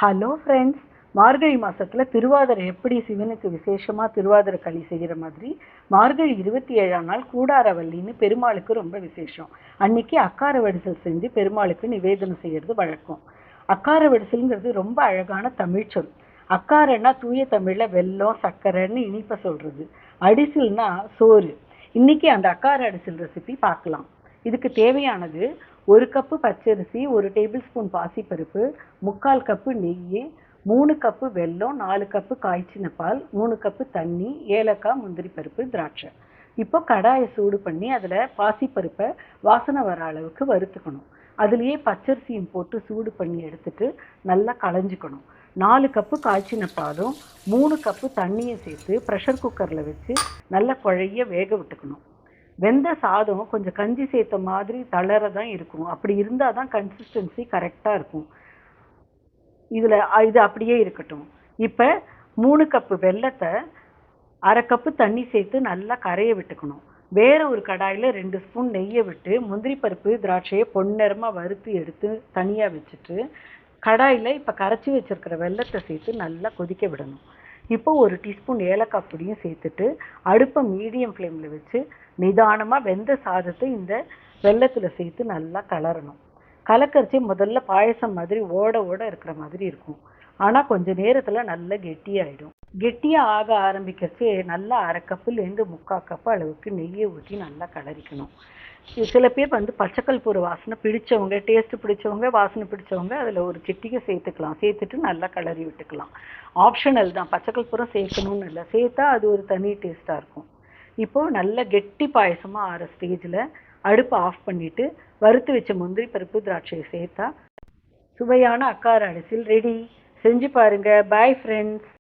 Hello friends, மார்கழி மாதத்தில் திருவாதிரை எப்படி சிவனுக்கு விசேஷமாக திருவாதிரை களி செய்கிற மாதிரி மார்கழி 27ஆம் நாள் கூடாரவல்லின்னு பெருமாளுக்கு ரொம்ப விசேஷம். அன்னைக்கு அக்கார வடிசல் செஞ்சு பெருமாளுக்கு நிவேதனம் செய்கிறது வழக்கம். அக்கார வடிசல்ங்கிறது ரொம்ப அழகான தமிழ் சொல். அக்காரன்னா தூய தமிழில் வெல்லம் சர்க்கரைன்னு இனிப்பை சொல்கிறது. அடிசில்னா சோறு. இன்னைக்கு அந்த அக்கார அடிசில் ரெசிபி பார்க்கலாம். இதுக்கு தேவையானது 1 கப்பு பச்சரிசி, 1 டேபிள் ஸ்பூன் பாசிப்பருப்பு, 3/4 கப்பு நெய், 3 கப்பு வெல்லம், 4 கப்பு காய்ச்சின பால், 3 கப்பு தண்ணி, ஏலக்காய், முந்திரி பருப்பு, திராட்சை. இப்போ கடாயை சூடு பண்ணி அதில் பாசிப்பருப்பை வாசனை வர அளவுக்கு வறுத்துக்கணும். அதுலேயே பச்சரிசியும் போட்டு சூடு பண்ணி எடுத்துட்டு நல்லா களைஞ்சிக்கணும். 4 கப்பு காய்ச்சின பாலும் 3 கப்பு தண்ணியை சேர்த்து ப்ரெஷர் குக்கரில் வச்சு நல்லா குழைய வேக விட்டுக்கணும். வெந்த சாதம் கொஞ்சம் கஞ்சி சேர்த்த மாதிரி தளர தான் இருக்கும். அப்படி இருந்தால் தான் கன்சிஸ்டன்சி கரெக்டாக இருக்கும். இது அப்படியே இருக்கட்டும். இப்போ 3 கப்பு வெல்லத்தை 1/2 கப்பு தண்ணி சேர்த்து நல்லா கரைய விட்டுக்கணும். வேற ஒரு கடாயில் 2 ஸ்பூன் நெய்யை விட்டு முந்திரி பருப்பு திராட்சையை பொன்னிறமாக வறுத்து எடுத்து தனியாக வச்சுட்டு கடாயில் இப்போ கரைச்சி வச்சுருக்கிற வெல்லத்தை சேர்த்து நல்லா கொதிக்க விடணும். இப்போ 1 டீஸ்பூன் ஏலக்காய் பொடியும் சேர்த்துட்டு அடுப்பை மீடியம் ஃப்ளேமில் வச்சு நிதானமாக வெந்த சாதத்தை இந்த வெல்லத்தில் சேர்த்து நல்லா கலரணும். கலக்கரிச்சி முதல்ல பாயசம் மாதிரி ஓட இருக்கிற மாதிரி இருக்கும். ஆனால் கொஞ்சம் நேரத்தில் நல்லா கெட்டியாகிடும். கெட்டியாக ஆக ஆரம்பிக்கிறச்சு நல்லா 1/2 கப்புலேருந்து 3/4 கப்பு அளவுக்கு நெய்யை ஊற்றி நல்லா கலரிக்கணும். சில பேர் பச்சைக்கற்பூர வாசனை பிடிச்சவங்க, டேஸ்ட்டு பிடிச்சவங்க, வாசனை பிடிச்சவங்க அதில் ஒரு சிட்டிகை சேர்த்துக்கலாம். சேர்த்துட்டு நல்லா கலரி விட்டுக்கலாம். ஆப்ஷனல் தான், பச்சைக்கற்பூரம் சேர்க்கணும்னு இல்லை. சேர்த்தா அது ஒரு தனி டேஸ்ட்டாக இருக்கும். இப்போது நல்ல கெட்டி பாயசமாக ஆகிற ஸ்டேஜில் அடுப்பை ஆஃப் பண்ணிவிட்டு வறுத்து வச்ச முந்திரி பருப்பு திராட்சையை சேர்த்தா சுவையான அக்கார அடிசில் ரெடி. செஞ்சு பாருங்கள். Bye friends.